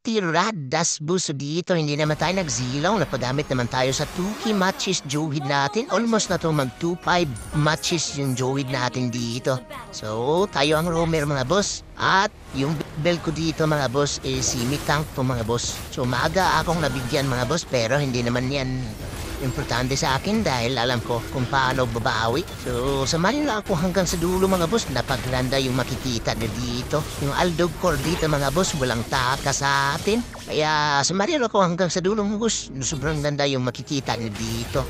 Tiradas buso dito. Hindi naman tayo nagzilaw. Napagamit naman tayo sa 2K matches Johid natin. Almost na to mag 2-5 matches yung Johid natin dito. So, tayo ang roamer mga boss. At yung bell ko dito mga boss is si Tank to mga boss. So, maaga akong nabigyan mga boss pero hindi naman yan importante sa akin dahil alam ko kung paano babawi. So, samahin lang ako hanggang sa dulo mga boss. Napagranda yung makikita na dito. Yung Aldog Core dito mga boss, walang taka sa atin. Kaya samahin ako hanggang sa dulo mga boss. Sobrang ganda yung makikita na dito.